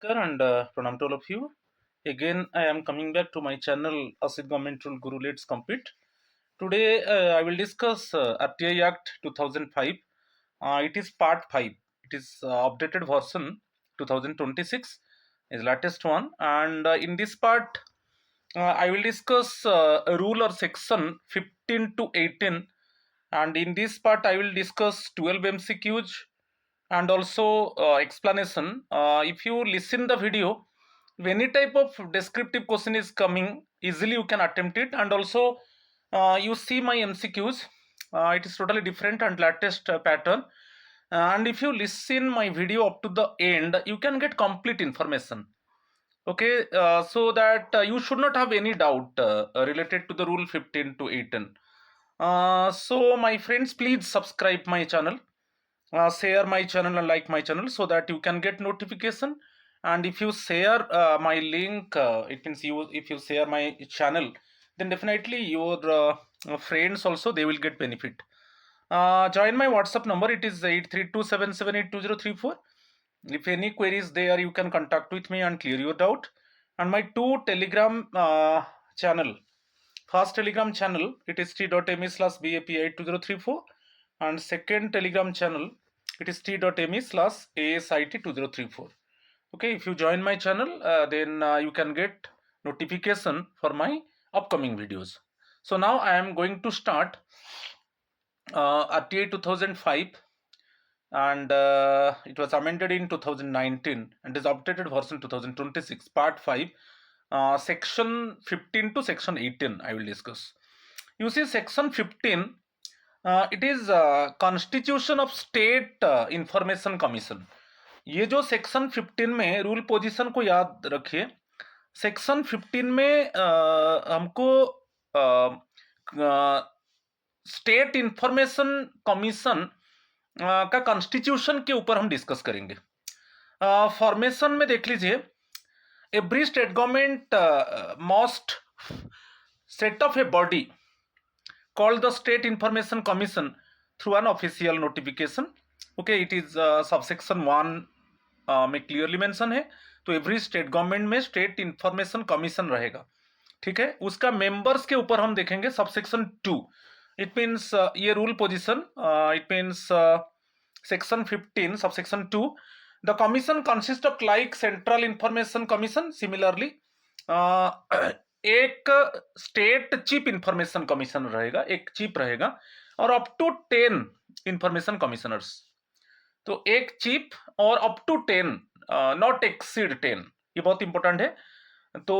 Namaskar and pranam to all of you. Again, I am coming back to my channel Asid Government Rule Guru Let's Compete. Today, I will discuss RTI Act 2005. It is part 5. It is updated version 2026 is latest one. And in this part, I will discuss a rule or section 15 to 18. And in this part, I will discuss 12 MCQs and also explanation. If you listen the video, if any type of descriptive question is coming, easily you can attempt it. And also you see my MCQs. It is totally different and latest pattern. And if you listen my video up to the end, you can get complete information. Okay, so that you should not have any doubt related to the rule 15 to 18. So my friends, please subscribe my channel, share my channel and like my channel so that you can get notification. And if you share my link, it means you if you share my channel, then definitely your friends also they will get benefit. Join my WhatsApp number. It is 8327782034. If any queries there, you can contact with me and clear your doubt. And my two Telegram channel. First Telegram channel, it is t.me/BAP82034, and second Telegram channel, it is t.me/ASIT2034. Okay, if you join my channel, then you can get notification for my upcoming videos. So now I am going to start RTA 2005, and it was amended in 2019 and is updated version 2026, part 5, section 15 to section 18 I will discuss. You see, section 15, it is constitution of state information commission. ये जो section 15 में rule position को याद रखिए. Section 15 में हमको state information commission का constitution के ऊपर हम डिस्कस करेंगे. फॉर्मेशन में देख लीजिए, every state government must set of a body called the State Information Commission through an official notification. Okay, it is subsection 1 में क्लियरली मेंशन है. तो एवरी स्टेट गवर्नमेंट में स्टेट इंफॉर्मेशन कमीशन रहेगा. ठीक है, उसका मेंबर्स के ऊपर हम देखेंगे सबसेक्शन 2. इट मीन्स ये rule position, it means section 15 subsection 2. The commission consist of like central information commission. Similarly एक स्टेट चीफ इंफॉर्मेशन कमीशनर रहेगा, एक चीफ रहेगा, और अप टू 10 इंफॉर्मेशन कमिश्नर्स. तो एक चीफ और अप टू 10, नॉट एक्सीड 10. ये बहुत इंपॉर्टेंट है. तो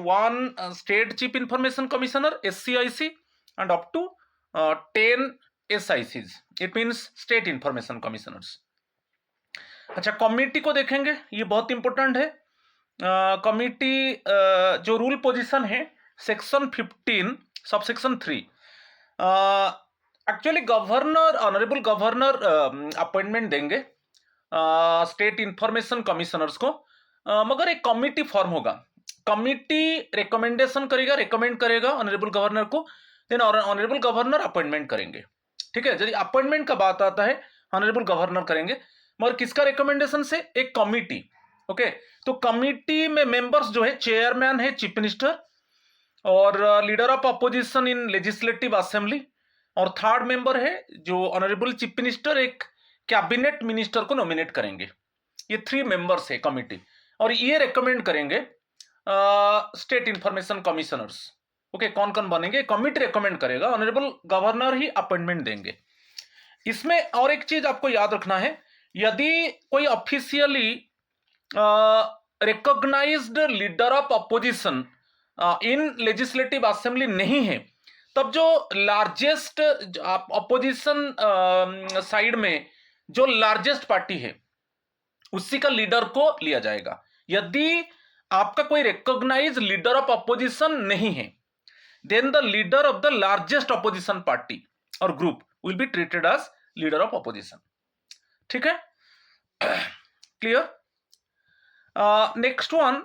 1 state chief information commissioner SCIC and up to 10 SICs. It means state information commissioners. अच्छा, कमिटी को देखेंगे, ये बहुत इंपॉर्टेंट है. कमिटी जो रूल पोजीशन है section 15 subsection 3. Actually governor, honourable governor appointment देंगे स्टेट इंफॉर्मेशन कमिश्नर्स को, मगर एक कमिटी फॉर्म होगा. कमिटी रिकमेंडेशन करेगा, रिकमेंड करेगा ऑनरेबल गवर्नर को, देन ऑनरेबल गवर्नर अपॉइंटमेंट करेंगे. ठीक है, यदि अपॉइंटमेंट का बात आता है ऑनरेबल गवर्नर करेंगे, मगर किसका रिकमेंडेशन से? एक कमिटी. ओके, तो कमिटी में मेंबर्स जो है, चेयरमैन है चीफ मिनिस्टर, और leader of opposition in legislative assembly, और थर्ड मेंबर है जो ऑनरेबल चीफ मिनिस्टर एक कैबिनेट मिनिस्टर को नॉमिनेट करेंगे. ये 3 मेंबर्स है कमिटी, और ये रिकमेंड करेंगे स्टेट इंफॉर्मेशन कमिश्नर्स. ओके, कौन कौन बनेंगे? कमिटी रिकमेंड करेगा, ऑनरेबल गवर्नर ही अपॉइंटमेंट देंगे. इसमें और एक चीज आपको याद रखना है, यदि कोई officially recognised leader of opposition in legislative assembly नहीं है, तब जो लार्जेस्ट अपोजिशन साइड में जो लार्जेस्ट पार्टी है उसी का लीडर को लिया जाएगा. यदि आपका कोई रिकॉग्नाइज लीडर ऑफ अपोजिशन नहीं है, then the leader of the largest opposition party और group will be treated as leader of opposition. ठीक है, clear? Next one,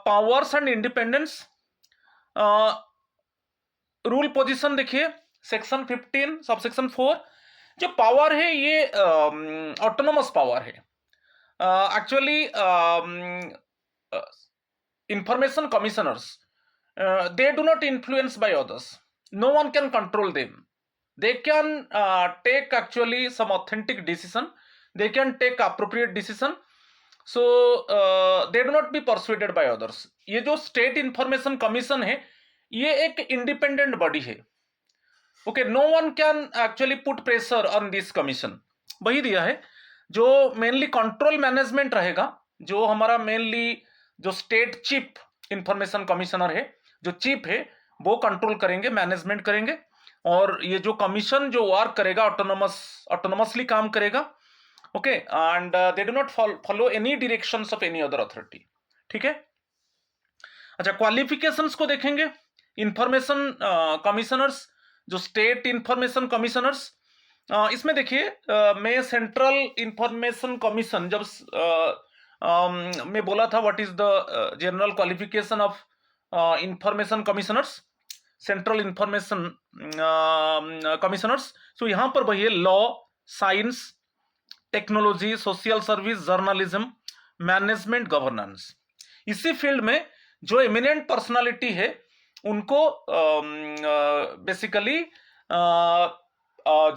powers and independence. Rule position देखिए, सेक्शन 15 सबसेक्शन 4. जो पावर है ये autonomous power है. Actually, information commissioners, they do not influence by others. No one can control them. They can take actually some authentic decision. They can take appropriate decision. So they do not be persuaded by others. ये जो state information commission है, ये एक independent body है. Okay, no one can actually put pressure on this commission. वही दिया है. जो मेनली कंट्रोल मैनेजमेंट रहेगा, जो हमारा मेनली जो स्टेट चीफ इंफॉर्मेशन कमिश्नर है, जो चीफ है, वो कंट्रोल करेंगे, मैनेजमेंट करेंगे. और ये जो कमीशन जो वर्क करेगा, ऑटोनोमसली काम करेगा. Okay, and they do not follow any directions of any other authority. ठीक है. अच्छा, क्वालिफिकेशंस को देखेंगे. इंफॉर्मेशन कमिश्नर्स, जो स्टेट इंफॉर्मेशन कमिश्नर्स, इसमें देखिए, मैं सेंट्रल इंफॉर्मेशन कमीशन जब मैं बोला था what is the general qualification of information commissioners, central information commissioners. So यहां पर वही law, science, technology, social service, journalism, management, governance. इसी फील्ड में जो एमिनेंट पर्सनालिटी है उनको बेसिकली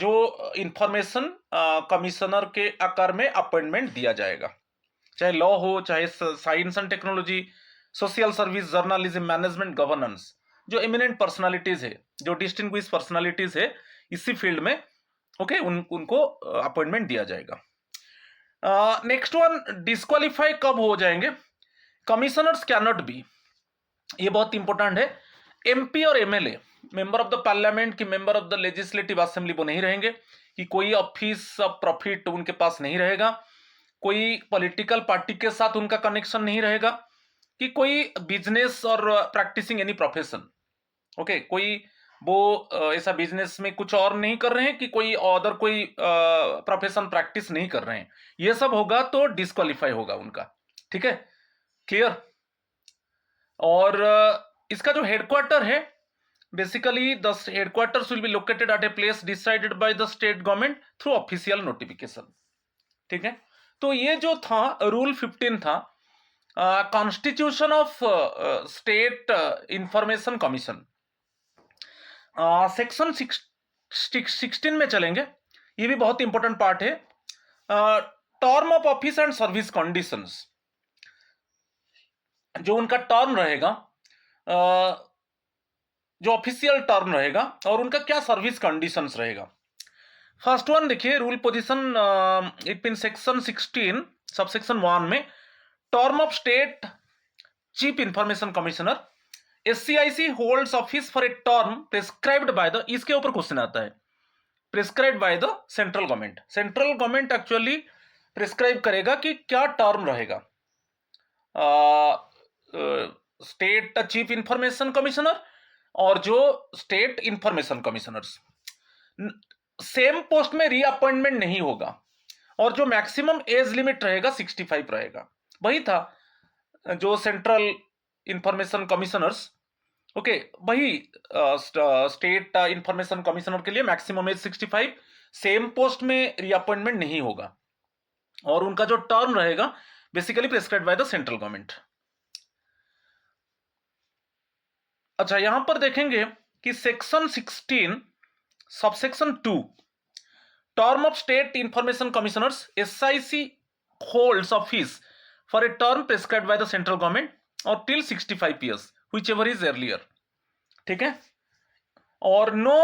जो इंफॉर्मेशन कमिश्नर के आकार में अपॉइंटमेंट दिया जाएगा. चाहे लॉ हो, चाहे science and technology, social service, journalism, management, governance, जो एमिनेंट पर्सनालिटीज है, जो डिस्टिंग्विश पर्सनालिटीज है इसी फील्ड में, ओके, उनको अपॉइंटमेंट दिया जाएगा. नेक्स्ट वन, डिस्क्वालीफाई कब हो जाएंगे? कमिश्नर्स कैन नॉट बी, ये बहुत इंपॉर्टेंट है. एमपी और MLA, member of the parliament की member of the legislative assembly, वो नहीं रहेंगे. कि कोई ऑफिस ऑफ प्रॉफिट उनके पास नहीं रहेगा, कोई पॉलिटिकल पार्टी के साथ उनका कनेक्शन नहीं रहेगा, कि कोई बिजनेस और प्रैक्टिसिंग एनी प्रोफेशन, ओके, कोई वो ऐसा बिजनेस में कुछ और नहीं कर रहे हैं, कि कोई अदर कोई प्रोफेशन प्रैक्टिस नहीं कर रहे हैं. ये सब होगा तो डिस्क्वालीफाई होगा उनका. ठीक है, क्लियर. और इसका जो हेडक्वार्टर है, basically the headquarters will be located at a place decided by the state government through official notification. ठीक है. तो ये जो था रूल 15 था, constitution of state information commission, section 16 में चलेंगे. ये भी बहुत इंपॉर्टेंट पार्ट है. Term of office and service conditions, जो उनका टर्म रहेगा, जो ऑफिशियल टर्म रहेगा, और उनका क्या सर्विस कंडीशंस रहेगा. फर्स्ट वन देखिए, rule position it mean section 16 subsection 1 में, term of state chief information commissioner, SCIC holds office for a term prescribed by the, इसके ऊपर क्वेश्चन आता है, prescribed by the central government. Central government actually prescribe करेगा कि क्या term रहेगा. State chief information commissioner और जो state information commissioners, same post में रीअपॉइंटमेंट नहीं होगा, और जो मैक्सिमम एज लिमिट रहेगा 65 रहेगा. वही था जो सेंट्रल इंफॉर्मेशन कमिश्नर्स, ओके, वही स्टेट इंफॉर्मेशन कमिश्नर के लिए मैक्सिमम एज 65, सेम पोस्ट में रीअपॉइंटमेंट नहीं होगा, और उनका जो टर्म रहेगा basically prescribed by the central government. अच्छा, यहां पर देखेंगे कि section 16 subsection 2, term of state information commissioners, SIC holds office for a term prescribed by the central government और till 65 years whichever is earlier. ठीक है. और नो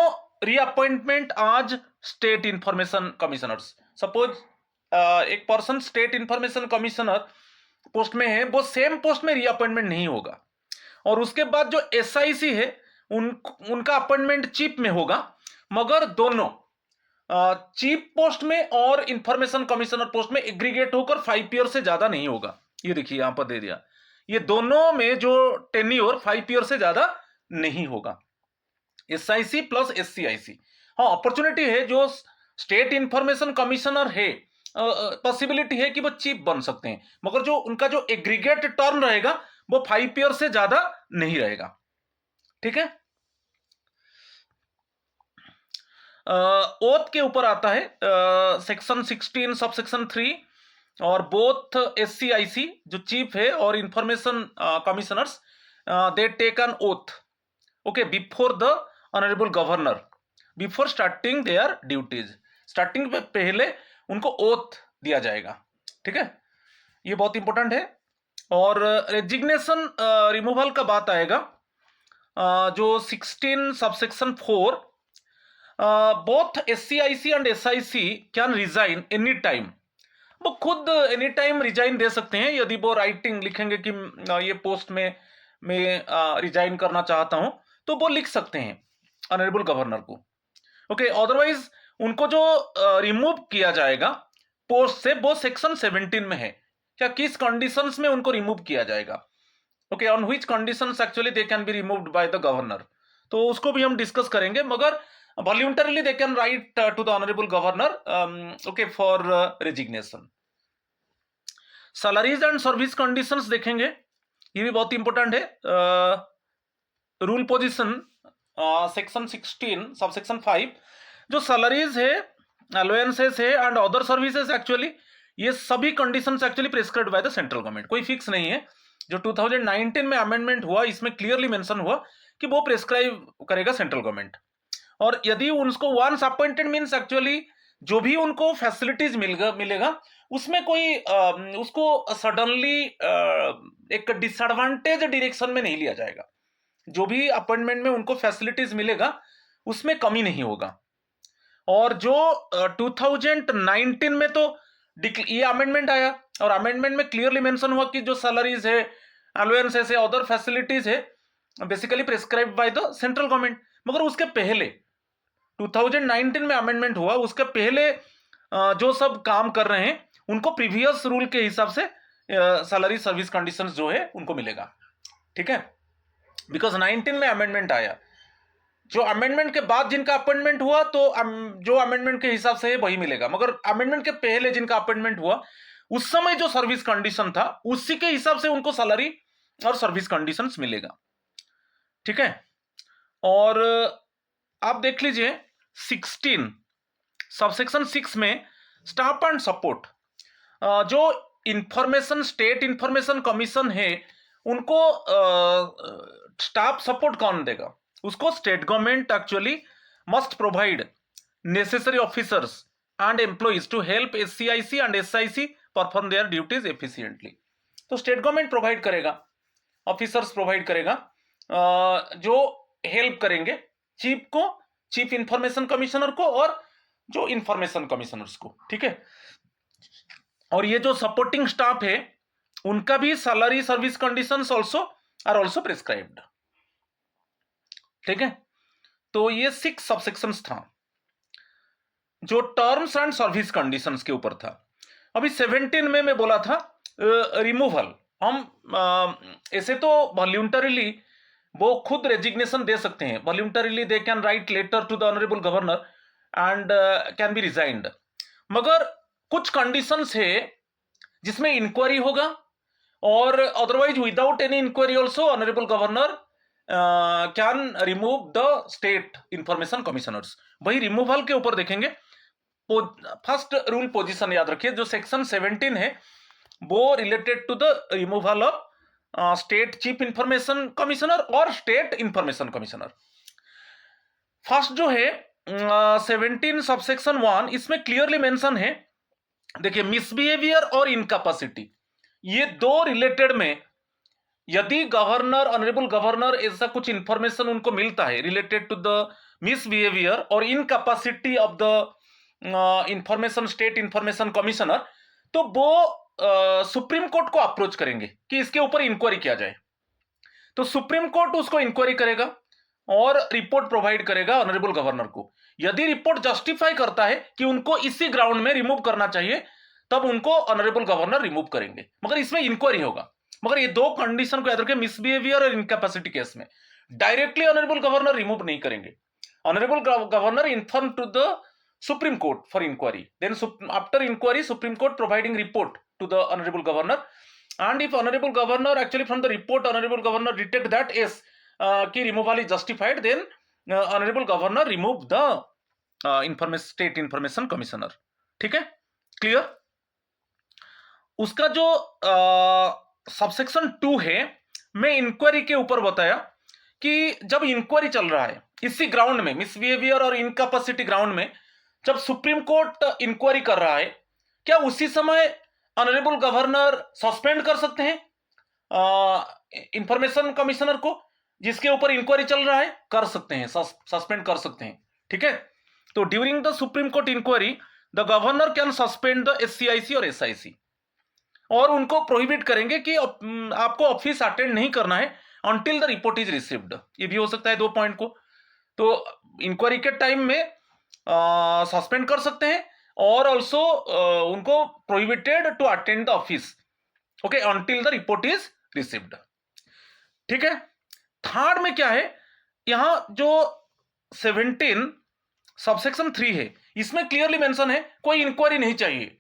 रीअपॉइंटमेंट आज स्टेट इंफॉर्मेशन कमिश्नर्स. सपोज एक person state information commissioner post में है, वो same post में रीअपॉइंटमेंट नहीं होगा, और उसके बाद जो SIC है उनका अपॉइंटमेंट चीफ में होगा, मगर दोनों चीफ पोस्ट में और इंफॉर्मेशन कमिश्नर पोस्ट में एग्रीगेट होकर 5 years से ज्यादा नहीं होगा. ये देखिए यहां पर दे दिया, ये दोनों में जो टेन्योर 5 years से ज्यादा नहीं होगा. SIC plus SCIC. हाँ, अपॉर्चुनिटी है, जो स्टेट इंफॉर्मेशन कमिश्नर है पॉसिबिलिटी है कि वो चीफ बन सकते हैं, मगर जो उनका जो एग्रीगेट टर्म रहेगा वो 5 years से ज्यादा नहीं रहेगा. ठीक है. ओथ के ऊपर आता है सेक्शन 16 सबसेक्शन 3, और बोथ SCIC जो चीफ है और information commissioners they take an oath okay before the honourable governor before starting their duties. Starting पे पहले उनको ओथ दिया जाएगा, ठीक है, ये बहुत इंपॉर्टेंट है। और रेजिग्नेशन रिमूवल का बात आएगा जो 16 subsection 4 both SCIC and SIC can resign any time. वो खुद एनी टाइम रिजाइन दे सकते हैं यदि वो राइटिंग लिखेंगे कि ये पोस्ट में मैं रिजाइन करना चाहता हूं, तो वो लिख सकते हैं ऑनरेबल गवर्नर को, ओके। अदरवाइज उनको जो रिमूव किया जाएगा पोस्ट से वो सेक्शन 17 में है, क्या किस कंडीशंस में उनको रिमूव किया जाएगा, okay, on which conditions actually they can be removed by the governor, तो उसको भी हम डिस्कस करेंगे। मगर voluntarily they can write to the honorable governor okay for resignation। Salaries and service conditions देखेंगे, ये भी बहुत इंपॉर्टेंट है। रूल पोजीशन सेक्शन 16 सबसेक्शन 5 जो सैलरीज है, अलाउंसेस है एंड अदर सर्विसेज एक्चुअली ये सभी conditions actually prescribed by the central government, कोई फिक्स नहीं है। जो 2019 में अमेंडमेंट हुआ इसमें क्लियरली मेंशन हुआ कि वो प्रिस्क्राइब करेगा सेंट्रल गवर्नमेंट। और यदि उनको वंस अपॉइंटेड मींस एक्चुअली जो भी उनको फैसिलिटीज मिलेगा उसमें कोई उसको सडनली एक डिसएडवांटेज डायरेक्शन में नहीं लिया जाएगा। जो भी अपॉइंटमेंट में उनको फैसिलिटीज मिलेगा उसमें कमी नहीं होगा। और जो 2019 में तो ये अमेंडमेंट आया और अमेंडमेंट में क्लियरली मेंशन हुआ कि जो सैलरीज है, अलाउंसेस है, अदर फैसिलिटीज है basically prescribe bye the central government. मगर उसके पहले 2019 में अमेंडमेंट हुआ, उसके पहले जो सब काम कर रहे हैं उनको प्रीवियस रूल के हिसाब से सैलरी सर्विस कंडीशंस जो है उनको मिलेगा, ठीक है। बिकॉज 19 में अमेंडमेंट आया, जो अमेंडमेंट के बाद जिनका अपॉइंटमेंट हुआ तो जो अमेंडमेंट के हिसाब से है वही मिलेगा। मगर अमेंडमेंट के पहले जिनका अपॉइंटमेंट हुआ उस समय जो सर्विस कंडीशन था उसी के हिसाब से उनको सैलरी और सर्विस कंडीशंस मिलेगा, ठीक है। और आप देख लीजिए 16 सबसेक्शन 6 में स्टाफ एंड सपोर्ट जो इंफॉर्मेशन स्टेट इंफॉर्मेशन कमीशन है उनको स्टाफ सपोर्ट कौन देगा, उसको state government actually must provide necessary officers and employees to help SCIC and SIC perform their duties efficiently. तो स्टेट गवर्नमेंट प्रोवाइड करेगा, officers provide करेगा जो हेल्प करेंगे चीफ को, चीफ इंफॉर्मेशन कमिश्नर को और जो इंफॉर्मेशन कमिश्नर्स को, ठीक है। और ये जो सपोर्टिंग स्टाफ है उनका भी salary service conditions are also prescribed, ठीक है। तो ये 6 सबसेक्शंस था जो टर्म्स एंड सर्विस कंडीशंस के ऊपर था। अभी 17 में मैं बोला था रिमूवल, हम ऐसे तो वॉलंटरीली वो खुद रेजिग्नेशन दे सकते हैं, voluntarily they can write letter to the honourable governor and can be resigned. मगर कुछ कंडीशंस है जिसमें इंक्वायरी होगा और otherwise without any inquiry also honourable governor can remove the state information commissioners. वही रिमूवल के ऊपर देखेंगे। फर्स्ट रूल पोजीशन याद रखिए, जो सेक्शन 17 है वो related to the removal of state chief information commissioner और स्टेट इंफॉर्मेशन कमिश्नर। फर्स्ट जो है 17 सबसेक्शन 1 इसमें क्लियरली मेंशन है, देखिए मिसबिहेवियर और इनकैपेसिटी, ये दो रिलेटेड में यदि गवर्नर ऑनरेबल गवर्नर ऐसा कुछ इंफॉर्मेशन उनको मिलता है रिलेटेड टू द मिसबिहेवियर और incapacity of the information state information commissioner, तो वो सुप्रीम कोर्ट को अप्रोच करेंगे कि इसके ऊपर इंक्वायरी किया जाए। तो सुप्रीम कोर्ट उसको इंक्वायरी करेगा और रिपोर्ट प्रोवाइड करेगा ऑनरेबल गवर्नर को। यदि रिपोर्ट जस्टिफाई करता है कि उनको इसी ग्राउंड में रिमूव करना चाहिए तब उनको ऑनरेबल गवर्नर रिमूव करेंगे, मगर इसमें इंक्वायरी होगा। मगर ये दो कंडीशन को याद रखें, मिसबिहेवियर और इनकैपेसिटी केस में डायरेक्टली ऑनरेबल गवर्नर रिमूव नहीं करेंगे। Honourable governor inform to the Supreme Court for inquiry. Then after inquiry, Supreme Court providing report to the Honorable Governor. And if Honorable Governor actually from the report, Honorable Governor detect that yes, ki removal is justified, then Honorable Governor remove the State Information Commissioner. ठीक है, clear? उसका जो subsection 2 है, मैं inquiry के ऊपर बताया कि जब इंक्वायरी चल रहा है इसी ग्राउंड में, मिसबिहेवियर और इनकैपेसिटी ग्राउंड में, जब सुप्रीम कोर्ट इंक्वायरी कर रहा है, क्या उसी समय ऑनरेबल गवर्नर सस्पेंड कर सकते हैं इंफॉर्मेशन कमिश्नर को जिसके ऊपर इंक्वायरी चल रहा है? कर सकते हैं, सस्पेंड कर सकते हैं। ठीक है, तो during the supreme court inquiry the governor can suspend the SCIC और SIC, और उनको प्रोहिबिट करेंगे कि आपको ऑफिस अटेंड नहीं करना है until the report is received. ये भी हो सकता है 2 पॉइंट को, तो इंक्वायरी के टाइम में सस्पेंड कर सकते हैं और ऑल्सो उनको prohibited to attend the office, okay, until the report is received. ठीक है, थर्ड में क्या है, यहां जो 17 सबसेक्शन 3 है, इसमें क्लियरली मेंशन है कोई इंक्वायरी नहीं चाहिए।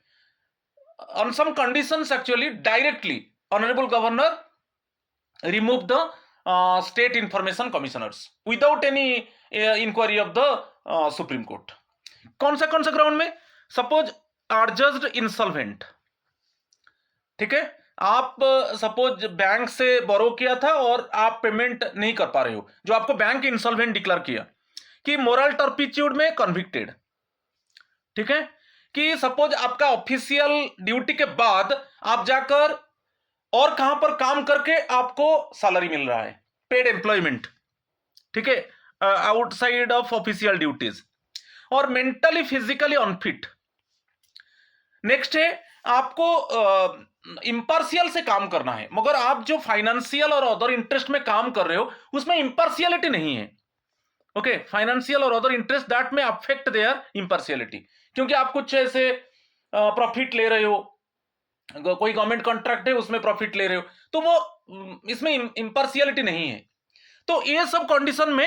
On some conditions, actually, directly, Honorable Governor remove the state information commissioners without any inquiry of the Supreme Court. कौन सा ग्राउंड में? सपोज adjudged insolvent, ठीक है, आप सपोज बैंक से बोरो किया था और आप पेमेंट नहीं कर पा रहे हो, जो आपको बैंक इंसॉल्वेंट डिक्लेयर किया, कि मोरल टर्पिट्यूड में कन्विक्टेड। ठीक है, कि सपोज आपका ऑफिशियल ड्यूटी के बाद आप जाकर और कहां पर काम करके आपको सैलरी मिल रहा है, पेड एम्प्लॉयमेंट, ठीक है, आउटसाइड ऑफ ऑफिशियल ड्यूटीज, और मेंटली फिजिकली अनफिट। नेक्स्ट है, आपको इंपार्शियल से काम करना है, मगर आप जो फाइनेंशियल और अदर इंटरेस्ट में काम कर रहे हो उसमें इंपार्शियलिटी नहीं है। ओके, फाइनेंशियल और अदर इंटरेस्ट दैट में अफेक्ट देयर इंपार्शियलिटी, क्योंकि आप कुछ ऐसे प्रॉफिट ले रहे हो, कोई गवर्नमेंट कॉन्ट्रैक्ट है उसमें प्रॉफिट ले रहे हो, तो वो इसमें इंपार्शियलिटी नहीं है। तो ये सब कंडीशन में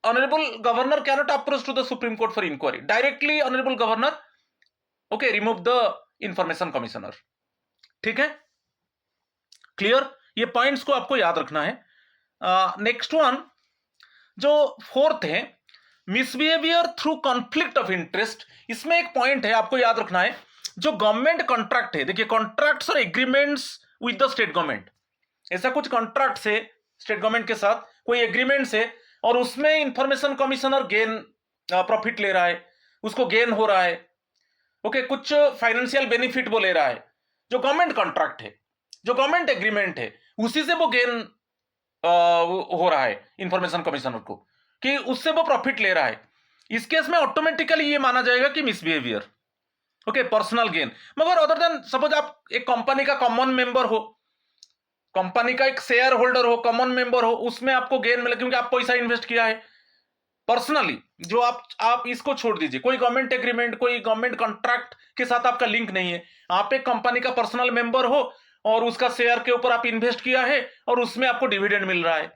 honourable governor can not approach to the supreme court for inquiry, directly honourable governor, okay, remove the information commissioner. ठीक है, क्लियर? ये पॉइंट्स को आपको याद रखना है। नेक्स्ट वन जो फोर्थ है, misbehaviour through conflict of interest, इसमें एक पॉइंट है आपको याद रखना है, जो गवर्नमेंट कॉन्ट्रैक्ट है, देखिए कॉन्ट्रैक्ट्स और agreements with the state government, ऐसा कुछ कॉन्ट्रैक्ट है स्टेट गवर्नमेंट के साथ, कोई एग्रीमेंट है और उसमें इंफॉर्मेशन कमिश्नर गेन प्रॉफिट ले रहा है, उसको गेन हो रहा है, ओके, कुछ फाइनेंशियल बेनिफिट वो ले रहा है, जो गवर्नमेंट कॉन्ट्रैक्ट है, जो गवर्नमेंट एग्रीमेंट है, उसी से वो गेन हो रहा है इंफॉर्मेशन कमिश्नर को, कि उससे वो प्रॉफिट ले रहा है। इस केस में ऑटोमेटिकली ये माना जाएगा कि मिसबिहेवियर, ओके, पर्सनल गेन। मगर अदर देन सपोज आप एक कंपनी का कॉमन मेंबर हो, कंपनी का एक शेयर होल्डर हो, कॉमन मेंबर हो, उसमें आपको गेन मिला क्योंकि आप पैसा इन्वेस्ट किया है पर्सनली, जो आप इसको छोड़ दीजिए, कोई गवर्नमेंट एग्रीमेंट, कोई गवर्नमेंट कॉन्ट्रैक्ट के साथ आपका लिंक नहीं है, आप एक कंपनी का पर्सनल मेंबर हो और उसका शेयर के ऊपर आप इन्वेस्ट किया है और उसमें आपको डिविडेंड मिल रहा है,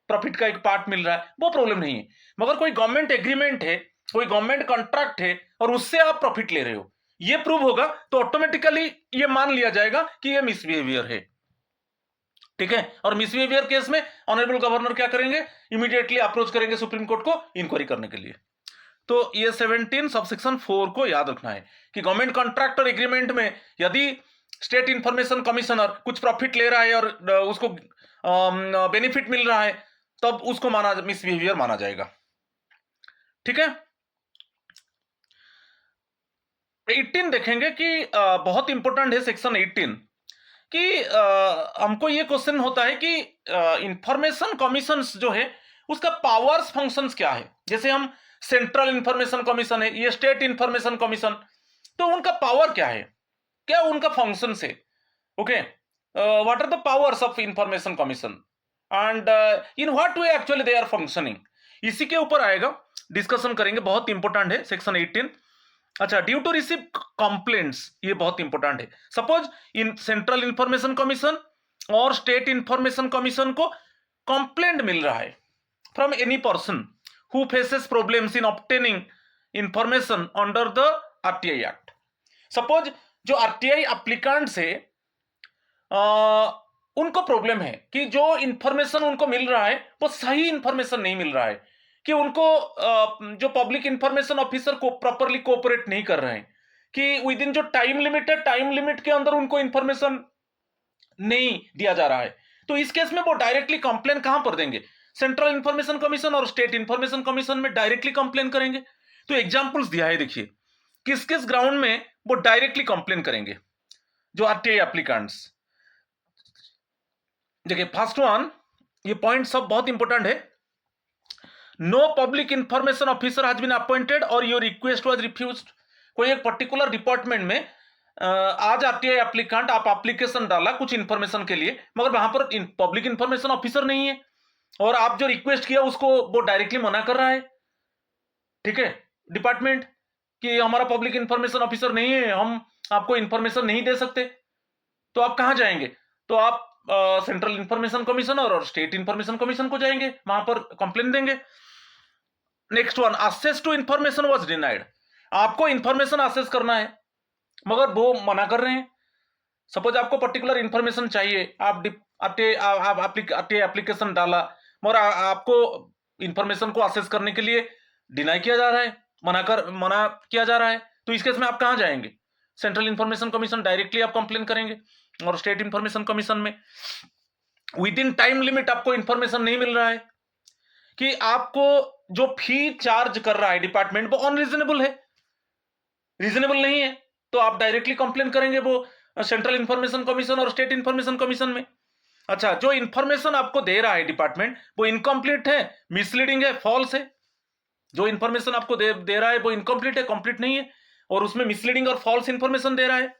प्रॉफिट का एक पार्ट मिल रहा है, वो प्रॉब्लम नहीं है। मगर कोई गवर्नमेंट एग्रीमेंट है, कोई गवर्नमेंट कॉन्ट्रैक्ट है और उससे आप प्रॉफिट ले रहे हो, ये प्रूव होगा तो ऑटोमेटिकली ये मान लिया जाएगा कि ये मिसबिहेवियर है। ठीक है, और मिसबिहेवियर केस में ऑनरेबल गवर्नर क्या करेंगे, इमीडिएटली अप्रोच करेंगे सुप्रीम कोर्ट को इंक्वायरी करने के लिए। तो ये 17 सबसेक्शन 4 को याद रखना है कि गवर्नमेंट कॉन्ट्रैक्ट और एग्रीमेंट में यदि स्टेट इंफॉर्मेशन कमिश्नर कुछ प्रॉफिट ले रहा है और उसको बेनिफिट मिल रहा है, तब उसको मिसबिहेवियर माना जाएगा। ठीक है, 18 देखेंगे कि बहुत इंपॉर्टेंट है सेक्शन 18, कि हमको ये क्वेश्चन होता है कि इंफॉर्मेशन कमीशन जो है उसका पावर्स फंक्शंस क्या है। जैसे हम सेंट्रल इंफॉर्मेशन कमीशन है, ये स्टेट इंफॉर्मेशन कमीशन, तो उनका पावर क्या है, क्या उनका फंक्शन है, okay, what are the powers of information commission and in what way actually they are functioning, इसी के ऊपर आएगा, डिस्कशन करेंगे, बहुत इंपॉर्टेंट है सेक्शन 18। अच्छा, ड्यू टू रिसीव कंप्लेंट्स, ये बहुत इंपॉर्टेंट है। Suppose in central information commission और स्टेट इंफॉर्मेशन कमीशन को कंप्लेंट मिल रहा है from any person who faces problems in obtaining information under the RTI act. Suppose जो आरटीआई एप्लीकेंट्स है उनको प्रॉब्लम है कि जो इंफॉर्मेशन उनको मिल रहा है वो सही इंफॉर्मेशन नहीं मिल रहा है, कि उनको जो पब्लिक इंफॉर्मेशन ऑफिसर को प्रॉपरली कोऑपरेट नहीं कर रहे हैं, कि विद इन जो टाइम लिमिट है, टाइम लिमिट के अंदर उनको इंफॉर्मेशन नहीं दिया जा रहा है, तो इस केस में वो डायरेक्टली कंप्लेन कहां पर देंगे? सेंट्रल इंफॉर्मेशन कमीशन और स्टेट इंफॉर्मेशन कमीशन में डायरेक्टली कंप्लेन करेंगे। तो एग्जांपल्स दिया है, देखिए किस किस ग्राउंड में वो डायरेक्टली कंप्लेन करेंगे जो आरटीआई एप्लीकेंट्स। देखिए फर्स्ट वन, ये पॉइंट सब बहुत इंपॉर्टेंट है। No public information officer has been appointed और योर रिक्वेस्ट वाज रिफ्यूज्ड। कोई एक पर्टिकुलर डिपार्टमेंट में आज आरटीआई एप्लीकेंट, आप एप्लीकेशन डाला कुछ इंफॉर्मेशन के लिए, मगर वहां पर पब्लिक इंफॉर्मेशन ऑफिसर नहीं है और आप जो रिक्वेस्ट किया उसको वो डायरेक्टली मना कर रहा है, ठीक है, डिपार्टमेंट, कि हमारा पब्लिक इंफॉर्मेशन ऑफिसर नहीं है, हम आपको इंफॉर्मेशन नहीं दे सकते। तो आप कहां जाएंगे? तो आप सेंट्रल इंफॉर्मेशन कमीशन और स्टेट इंफॉर्मेशन कमीशन को जाएंगे, वहां पर कंप्लेन देंगे। Next one, access to information was denied. आपको इंफॉर्मेशन एक्सेस करना है मगर वो मना कर रहे हैं। सपोज आपको पर्टिकुलर इंफॉर्मेशन चाहिए, आप एप्लीकेशन डाला मगर आपको इंफॉर्मेशन को एक्सेस करने के लिए डिनाई किया जा रहा है, मना किया जा रहा है। तो इस केस में आप कहां जाएंगे? सेंट्रल इंफॉर्मेशन कमीशन, डायरेक्टली आप कंप्लेन करेंगे। और स्टेट इंफॉर्मेशन कमीशन में विद इन टाइम लिमिट आपको इंफॉर्मेशन नहीं मिल रहा है, कि आपको जो फी चार्ज कर रहा है डिपार्टमेंट वो अनरीजनेबल है, रीजनेबल नहीं है, तो आप डायरेक्टली कंप्लेन करेंगे वो सेंट्रल इंफॉर्मेशन कमीशन और स्टेट इंफॉर्मेशन कमीशन में। अच्छा, जो इंफॉर्मेशन आपको दे रहा है डिपार्टमेंट वो इनकम्प्लीट है, मिसलीडिंग है, फॉल्स है। जो इंफॉर्मेशन आपको दे रहा है वो इनकम्प्लीट है, कंप्लीट नहीं है, और उसमें मिसलीडिंग और फॉल्स इंफॉर्मेशन दे रहा है।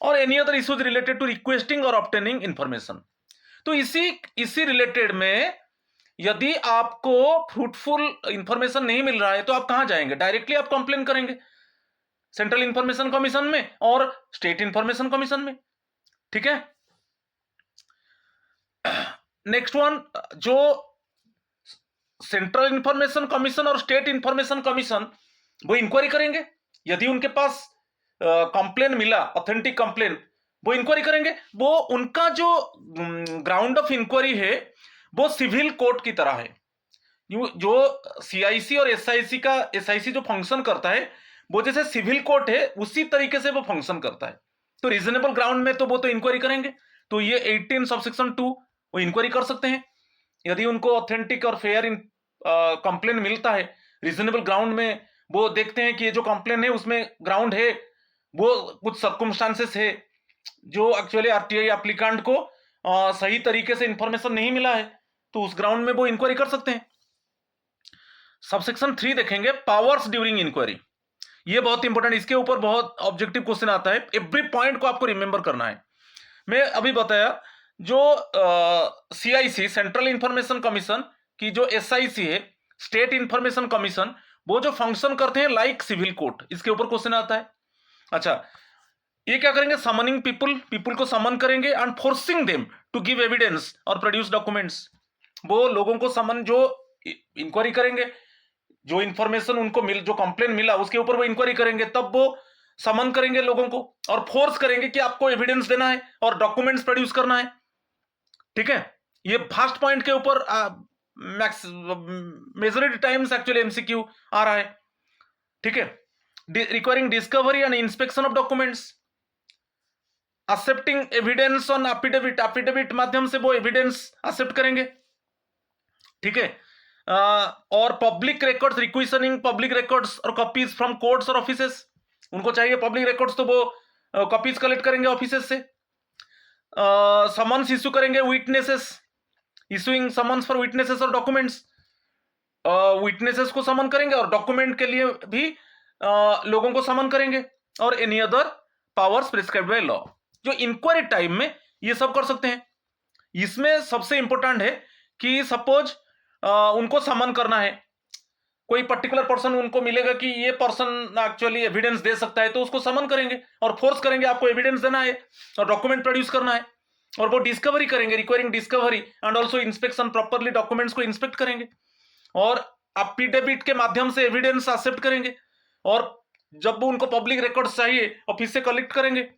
और any other issues related to requesting और ऑब्टेनिंग इंफॉर्मेशन। तो इसी रिलेटेड में यदि आपको फ्रूटफुल इंफॉर्मेशन नहीं मिल रहा है तो आप कहां जाएंगे? डायरेक्टली आप कंप्लेन करेंगे सेंट्रल इंफॉर्मेशन कमीशन में और स्टेट इंफॉर्मेशन कमीशन में, ठीक है। नेक्स्ट वन, जो सेंट्रल इंफॉर्मेशन कमीशन और स्टेट इंफॉर्मेशन कमीशन वो इंक्वायरी करेंगे, यदि उनके पास कंप्लेन मिला, ऑथेंटिक कंप्लेन, वो इंक्वायरी करेंगे। वो उनका जो ग्राउंड ऑफ इंक्वायरी है वो सिविल कोर्ट की तरह है। जो सीआईसी और एसआईसी जो फंक्शन करता है वो जैसे सिविल कोर्ट है उसी तरीके से वो फंक्शन करता है। तो रीजनेबल ग्राउंड में तो वो तो इंक्वायरी करेंगे। तो ये 18 सबसेक्शन 2 वो इंक्वायरी कर सकते हैं यदि उनको ऑथेंटिक और फेयर कंप्लेन मिलता है। रीजनेबल ग्राउंड में वो देखते हैं कि जो कंप्लेन है उसमें ग्राउंड है, वो कुछ सर्कमस्टांसेस है जो एक्चुअली आरटीआई एप्लीकेंट को सही तरीके से इंफॉर्मेशन नहीं मिला है, तो उस ग्राउंड में वो इंक्वायरी कर सकते हैं। सबसेक्शन 3 देखेंगे, पावर्स ड्यूरिंग इंक्वायरी। ये बहुत इंपॉर्टेंट, इसके ऊपर बहुत ऑब्जेक्टिव क्वेश्चन आता है, एवरी पॉइंट को आपको रिमेंबर करना है। मैं अभी बताया जो सीआईसी सेंट्रल इंफॉर्मेशन कमीशन की जो एसआईसी है स्टेट इंफॉर्मेशन कमीशन, वो जो फंक्शन करते हैं लाइक सिविल कोर्ट, इसके ऊपर क्वेश्चन आता है। अच्छा, ये क्या करेंगे? समनिंग पीपुल को समन करेंगे and forcing them to give evidence और प्रोड्यूस डॉक्यूमेंट्स। वो लोगों को समन, जो इंक्वायरी करेंगे, जो इंफॉर्मेशन उनको जो कंप्लेन मिला उसके ऊपर वो इंक्वायरी करेंगे, तब वो समन करेंगे लोगों को और फोर्स करेंगे कि आपको एविडेंस देना है और डॉक्यूमेंट्स प्रोड्यूस करना है, ठीक है। ये फर्स्ट पॉइंट के ऊपर मेजॉरिटी टाइम्स एक्चुअली एमसीक्यू आ रहा है, ठीक है। Requiring discovery and inspection of documents, accepting evidence on affidavit माध्यम से वो एविडेंस एक्सेप्ट करेंगे, ठीक है। और पब्लिक रिकॉर्ड्स, रिक्वेशनिंग पब्लिक रिकॉर्ड्स और कॉपीज फ्रॉम कोर्ट्स और ऑफिसेस, उनको चाहिए पब्लिक रिकॉर्ड्स तो वो कॉपीज कलेक्ट करेंगे ऑफिसेस से। समन्स इश्यू करेंगे, witnesses, issuing summons for witnesses और डॉक्यूमेंट्स, विटनेसेस को समन करेंगे और डॉक्यूमेंट के लिए भी लोगों को समन करेंगे, और any other powers prescribed by law. जो इंक्वायरी टाइम में ये सब कर सकते हैं। इसमें सबसे इंपॉर्टेंट है कि सपोज उनको समन करना है, कोई पर्टिकुलर पर्सन उनको मिलेगा कि ये पर्सन एक्चुअली एविडेंस दे सकता है, तो उसको समन करेंगे और फोर्स करेंगे आपको एविडेंस देना है और डॉक्यूमेंट प्रोड्यूस करना है, और वो डिस्कवरी करेंगे, requiring discovery and also inspection, properly documents को इंस्पेक्ट करेंगे और एफिडेविट के माध्यम से एविडेंस एक्सेप्ट करेंगे, और जब वो उनको पब्लिक रिकॉर्ड्स चाहिए ऑफिस से कलेक्ट करेंगे,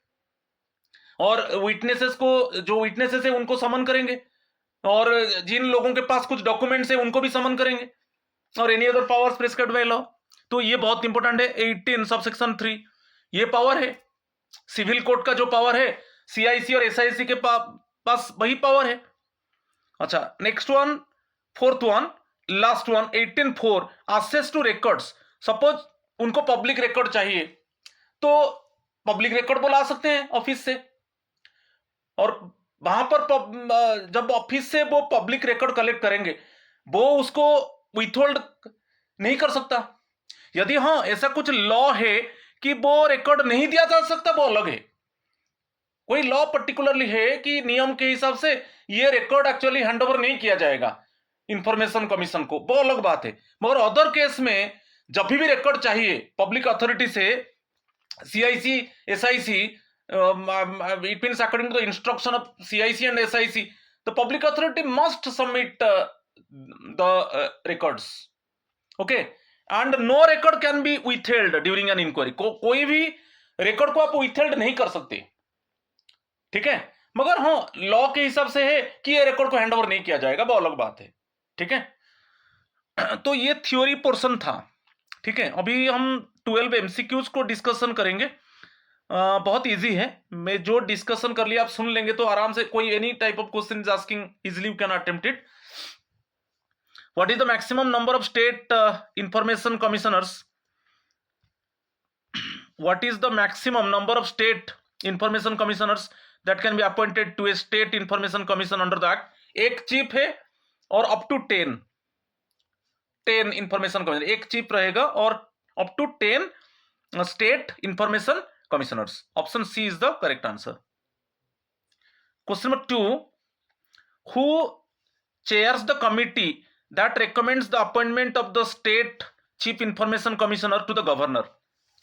और विटनेसेस को, जो विटनेसेस है उनको समन करेंगे, और जिन लोगों के पास कुछ डॉक्यूमेंट्स है उनको भी समन करेंगे, और any other powers prescribed by law. तो ये बहुत इंपॉर्टेंट है 18 सबसेक्शन 3। ये पावर है, सिविल कोर्ट का जो पावर है सीआईसी और एसआईसी के पास वही पावर है। अच्छा, next one, fourth one, last one, 18(4) access to records. Suppose उनको पब्लिक रिकॉर्ड चाहिए तो पब्लिक रिकॉर्ड बुला सकते हैं ऑफिस से, और वहां पर जब ऑफिस से वो पब्लिक रिकॉर्ड कलेक्ट करेंगे वो उसको विथहोल्ड नहीं कर सकता। यदि हाँ ऐसा कुछ लॉ है कि वो रिकॉर्ड नहीं दिया जा सकता, वो अलग है। कोई लॉ पर्टिकुलरली है कि नियम के हिसाब से ये रिकॉर्ड एक्चुअली हैंडओवर नहीं किया जाएगा इंफॉर्मेशन कमीशन को, वो अलग बात है। मगर अदर केस में जब भी रिकॉर्ड चाहिए पब्लिक अथॉरिटी से, CIC SIC, it means according to the instruction of CIC and SIC, the public authority must submit the records. Okay, and no record can be withheld during an inquiry. कोई भी record को आप withheld नहीं कर सकते, ठीक है। मगर हाँ लॉ के हिसाब से है कि ये रिकॉर्ड को हैंडओवर नहीं किया जाएगा, वो अलग बात है, ठीक है। तो ये थ्योरी पोर्शन था, ठीक है। अभी हम 12 एमसीक्यूज को डिस्कशन करेंगे। बहुत इजी है, मैं जो डिस्कशन कर लिया आप सुन लेंगे तो आराम से, कोई any type of question is asking easily you can attempt it. What is the maximum number of state information commissioners? What is the maximum number of state information commissioners that can be appointed to a state information commission under the act? एक chief है और up to 10 information commissioner, एक chief रहेगा और up to 10 state information commissioners. Option C is the correct answer. Question number 2, who chairs the committee that recommends the appointment of the state chief information commissioner to the governor?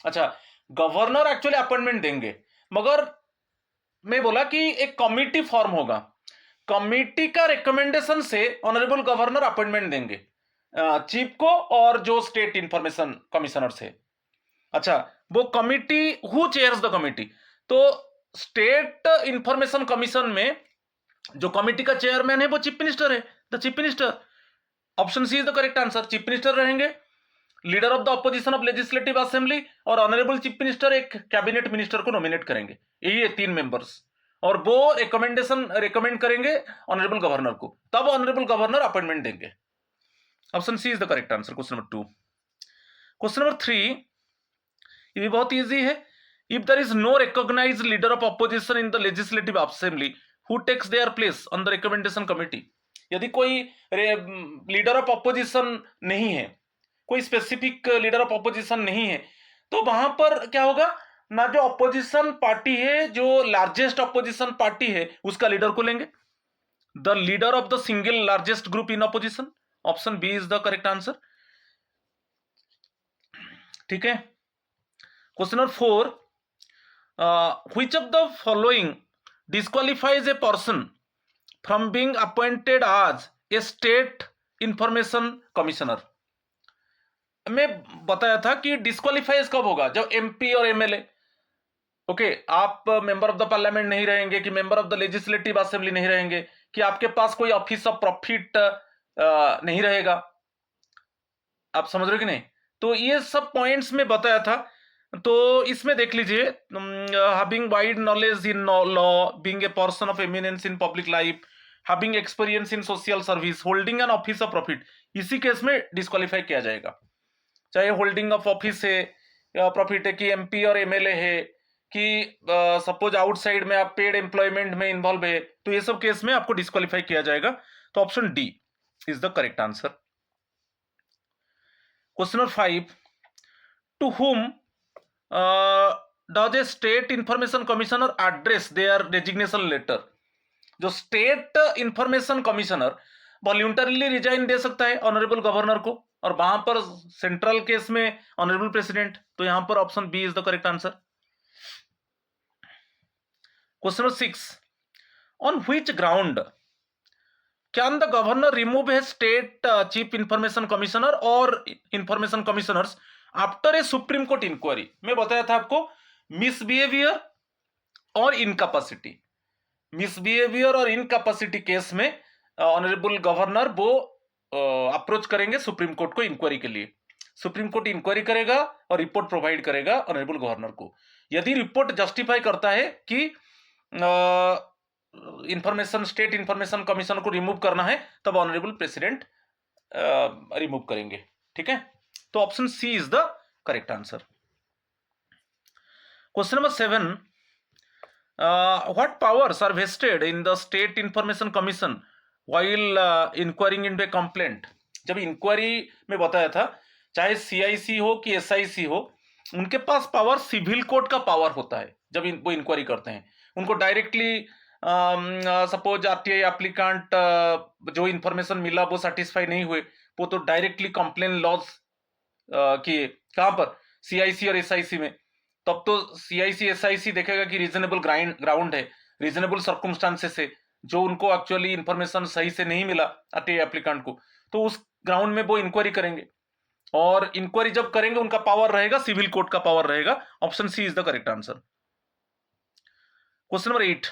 अच्छा, governor actually appointment देंगे, मगर मैं बोला कि एक committee form होगा, committee का recommendation से ऑनरेबल गवर्नर अपॉइंटमेंट देंगे चीफ को और जो स्टेट इंफॉर्मेशन कमिश्नर से। अच्छा, वो committee, who chairs the committee, तो स्टेट इंफॉर्मेशन कमीशन में जो कमिटी का चेयरमैन है वो चीफ मिनिस्टर है, the chief minister. Option C is the correct answer. Chief minister रहेंगे, leader of the opposition of legislative assembly, और ऑनरेबल चीफ मिनिस्टर एक कैबिनेट मिनिस्टर को नॉमिनेट करेंगे, यही है 3 मेंबर्स, और वो रिकमेंड करेंगे ऑनरेबल गवर्नर को, तब ऑनरेबल गवर्नर अपॉइंटमेंट देंगे। Option C is the correct answer, question number 2। Question number 3, ये भी बहुत इजी है। If there is no recognised leader of opposition in the legislative assembly, who takes their place on the recommendation committee? यदि कोई leader of opposition नहीं है, कोई specific leader of opposition नहीं है, तो वहां पर क्या होगा ना, जो अपोजिशन पार्टी है, जो लार्जेस्ट अपोजिशन पार्टी है, उसका लीडर को लेंगे, the leader of the single largest group in opposition. Option B is the correct answer, ठीक है। Question number 4, which of the following disqualifies a person from being appointed as a state information commissioner? मैं बताया था कि डिस्क्वालीफाइज कब होगा, जब MP और एमएलए, ओके, आप मेंबर ऑफ द पार्लियामेंट नहीं रहेंगे, कि member of the legislative assembly नहीं रहेंगे, कि आपके पास कोई ऑफिस ऑफ प्रॉफिट नहीं रहेगा, आप समझ रहे हो कि नहीं? तो ये सब पॉइंट्स में बताया था। तो इसमें देख लीजिए, having wide knowledge in law, being a person of eminence in public life, having experience in social service, holding an office of profit, इसी केस में डिस्क्वालीफाई किया जाएगा। चाहे होल्डिंग ऑफ ऑफिस है, प्रॉफिट है, कि एमपी और एमएलए है, कि सपोज आउटसाइड में आप पेड एम्प्लॉयमेंट में इन्वॉल्व है, तो ये सब केस में आपको डिस्क्वालीफाई किया जाएगा। तो option D is the correct answer. Question number 5, to whom does a state information commissioner address their resignation letter? जो state information commissioner voluntarily resign दे सकता है ऑनरेबल गवर्नर को, और वहां पर सेंट्रल केस में ऑनरेबल प्रेसिडेंट, तो यहां पर option B is the correct answer. Question number 6, on which ground can the governor remove a state chief information commissioner और information commissioners after a supreme court inquiry? मैं बताया था आपको, misbehaviour और इनकैपेसिटी, मिसबिहेवियर और इनकैपेसिटी केस में honourable governor वो approach करेंगे सुप्रीम कोर्ट को इंक्वायरी के लिए। सुप्रीम कोर्ट इंक्वायरी करेगा और रिपोर्ट प्रोवाइड करेगा ऑनरेबल गवर्नर को। यदि रिपोर्ट जस्टिफाई करता है कि इंफॉर्मेशन स्टेट इंफॉर्मेशन कमीशन को रिमूव करना है, तब ऑनरेबल प्रेसिडेंट रिमूव करेंगे। ठीक है, तो option C is the correct answer. Question number 7, what powers are vested in the state information commission while inquiring into a complaint. जब इंक्वायरी में बताया था, चाहे सीआईसी हो कि एसआईसी हो, उनके पास पावर सिविल कोर्ट का पावर होता है। जब वो इंक्वायरी करते हैं, उनको डायरेक्टली सपोज आरटीआई एप्लीकेंट जो इंफॉर्मेशन मिला वो सेटिस्फाई नहीं हुए, वो तो डायरेक्टली कंप्लेन लॉज किए कहां पर, सीआईसी और एसआईसी में। तब तो सीआईसी एसआईसी देखेगा कि रीजनेबल ग्राउंड है, रीजनेबल सर्कमस्टांसेस है, जो उनको एक्चुअली इंफॉर्मेशन सही से नहीं मिला आरटीआई एप्लीकेंट को, तो उस ग्राउंड में वो इंक्वायरी करेंगे। और इंक्वायरी जब करेंगे उनका पावर रहेगा सिविल कोर्ट का पावर रहेगा। Option C is the correct answer. Question number 8,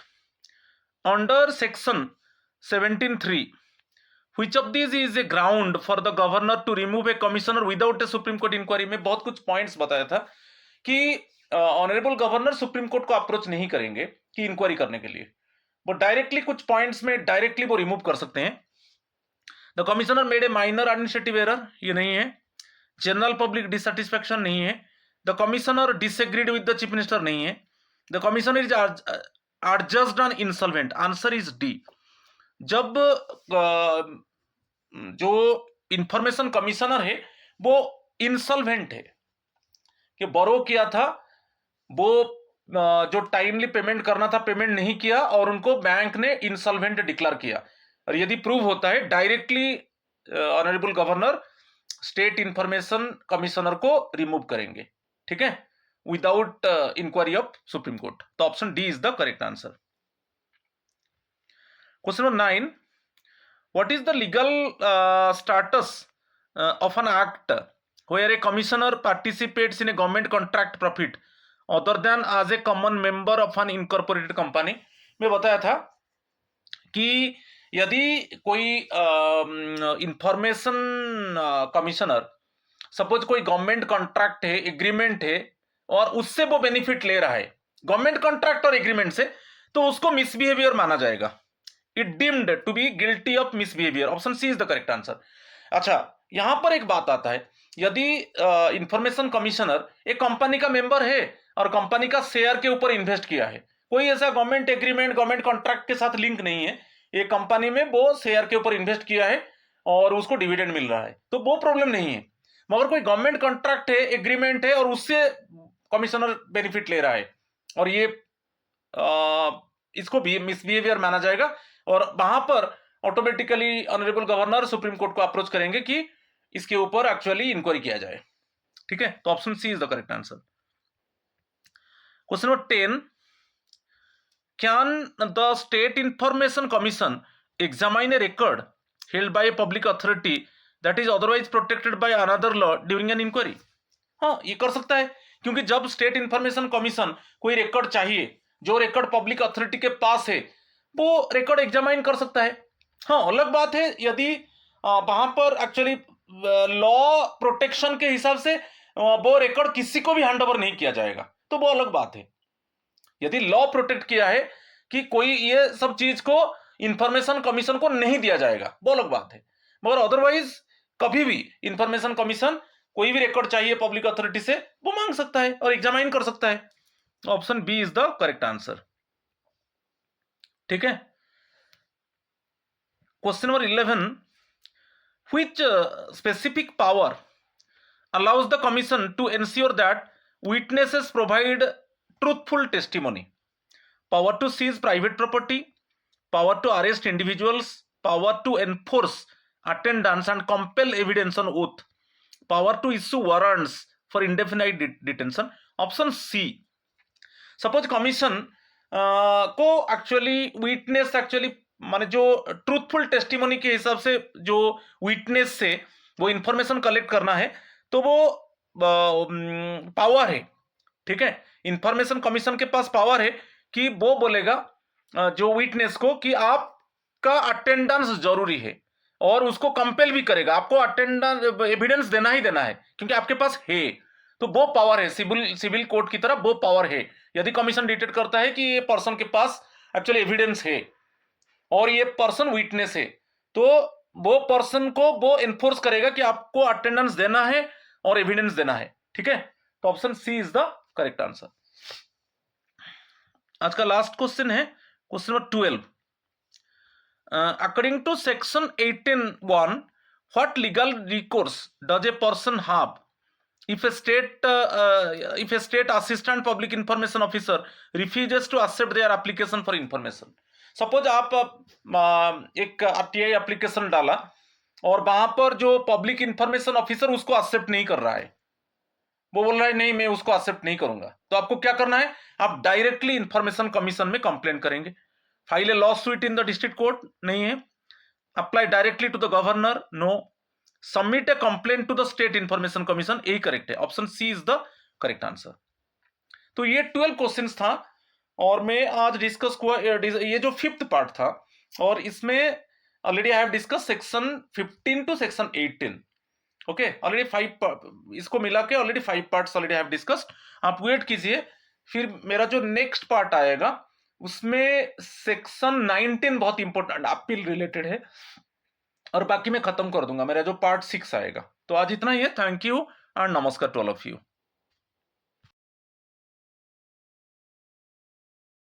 under section 17(3) which of these is a ground for the governor to remove a commissioner without a supreme court inquiry। में बहुत कुछ points बताया था कि honourable governor supreme court को approach नहीं करेंगे कि इंक्वायरी करने के लिए, वो डायरेक्टली कुछ पॉइंट्स में डायरेक्टली वो रिमूव कर सकते हैं। The commissioner made a minor administrative error, ये नहीं है। जनरल पब्लिक डिससेटिस्फैक्शन नहीं है। The commissioner disagreed with the chief minister नहीं है। The commissioner is adjudged on insolvent, answer is D. जब जो इंफॉर्मेशन कमिश्नर है वो इंसॉल्वेंट है, कि बोरो किया था, वो जो टाइमली पेमेंट करना था पेमेंट नहीं किया और उनको बैंक ने इंसॉल्वेंट डिक्लेयर किया, और यदि प्रूव होता है directly honourable governor state information commissioner को रिमूव करेंगे। ठीक है, without inquiry of supreme court. तो option D is the correct answer. Question number 9, what is the legal status of an act where a commissioner participates in a government contract profit other than as a common member of an incorporated company। मैं बताया था कि यदि कोई information commissioner suppose कोई government contract है, agreement है, और उससे वो बेनिफिट ले रहा है गवर्नमेंट कॉन्ट्रैक्ट और एग्रीमेंट से, तो उसको मिसबिहेवियर माना जाएगा। It deemed to be guilty of misbehaviour. Option C is the correct answer. अच्छा, यहां पर एक बात आता है, यदि इंफॉर्मेशन कमिश्नर एक कंपनी का मेंबर है और कंपनी का शेयर के ऊपर इन्वेस्ट किया है, कोई ऐसा गवर्नमेंट एग्रीमेंट गवर्नमेंट कॉन्ट्रैक्ट के साथ लिंक नहीं है, एक कंपनी में वो शेयर के ऊपर इन्वेस्ट किया है और उसको डिविडेंड मिल रहा है, तो वो प्रॉब्लम नहीं है। मगर कोई गवर्नमेंट कॉन्ट्रैक्ट है, एग्रीमेंट है, और उससे कमिश्नर बेनिफिट ले रहा है, और ये इसको भी मिसबिहेवियर माना जाएगा, और वहां पर automatically honourable governor supreme court को अप्रोच करेंगे कि इसके ऊपर एक्चुअली इंक्वायरी किया जाए। ठीक है, तो option C is the correct answer. Question number 10, can the state information commission examine a record held by a public authority that is otherwise protected by another law during an inquiry. हाँ, ये कर सकता है, क्योंकि जब state information commission कोई record चाहिए, जो रिकॉर्ड पब्लिक अथॉरिटी के पास है, वो रिकॉर्ड एग्जामाइन कर सकता है। हाँ, अलग बात है यदि वहां पर एक्चुअली लॉ प्रोटेक्शन के हिसाब से वो रिकॉर्ड किसी को भी हैंड ओवर नहीं किया जाएगा, तो वो अलग बात है। यदि लॉ प्रोटेक्ट किया है कि कोई ये सब चीज को इंफॉर्मेशन कमीशन को नहीं दिया जाएगा, वो अलग बात है। मगर अदरवाइज कभी भी इंफॉर्मेशन कमीशन कोई भी रिकॉर्ड चाहिए पब्लिक अथॉरिटी से, वो मांग सकता है और एग्जामाइन कर सकता है। Option B is the correct answer. ठीक है, question number 11, which specific power allows the commission to ensure that witnesses provide truthful testimony? Power to seize private property, power to arrest individuals, power to enforce attendance and compel evidence on oath, power to issue warrants for indefinite detention। Option C. Suppose commission को actually witness actually माने जो truthful testimony के हिसाब से जो witness से वो information collect करना है, तो वो पावर है। ठीक है, इंफॉर्मेशन कमीशन के पास पावर है कि वो बोलेगा जो विटनेस को कि आपका अटेंडेंस जरूरी है, और उसको कंपेल भी करेगा, आपको अटेंडेंस एविडेंस देना ही देना है क्योंकि आपके पास है, तो वो पावर है, सिविल कोर्ट की तरह वो पावर है। यदि कमीशन डिटेक्ट करता है कि ये पर्सन के पास एक्चुअली एविडेंस है और ये पर्सन विटनेस है, तो वो पर्सन को वो एनफोर्स करेगा कि आपको अटेंडेंस देना है और एविडेंस देना है। ठीक है, तो option C is the correct answer. आज का लास्ट क्वेश्चन है question number 12। According to section 18(1), what legal recourse does a person have if a state assistant public information officer refuses to accept their application for information? Suppose आप एक RTI application डाला और वहां पर जो public information officer उसको accept नहीं कर रहा है, वो बोल रहा है नहीं मैं उसको एक्सेप्ट नहीं करूंगा, तो आपको क्या करना है, आप डायरेक्टली इंफॉर्मेशन कमीशन में कंप्लेन करेंगे। File a lawsuit in the district court नहीं है, apply directly to the governor no, submit a complaint to the state information commission, यही करेक्ट है, option C is the correct answer. तो ये 12 questions था और मैं आज डिस्कस हुआ, ये जो 5th पार्ट था और इसमें already I have discuss section 15 to section 18। Okay, already 5 इसको मिला के already 5 parts already have discussed. आप वेट कीजिए, फिर मेरा जो नेक्स्ट पार्ट आएगा उसमें सेक्शन 19 बहुत इंपॉर्टेंट अपील रिलेटेड है और बाकी मैं खत्म कर दूंगा, मेरा जो पार्ट 6 आएगा। तो आज इतना ही है, थैंक यू एंड नमस्कार टू ऑल ऑफ यू।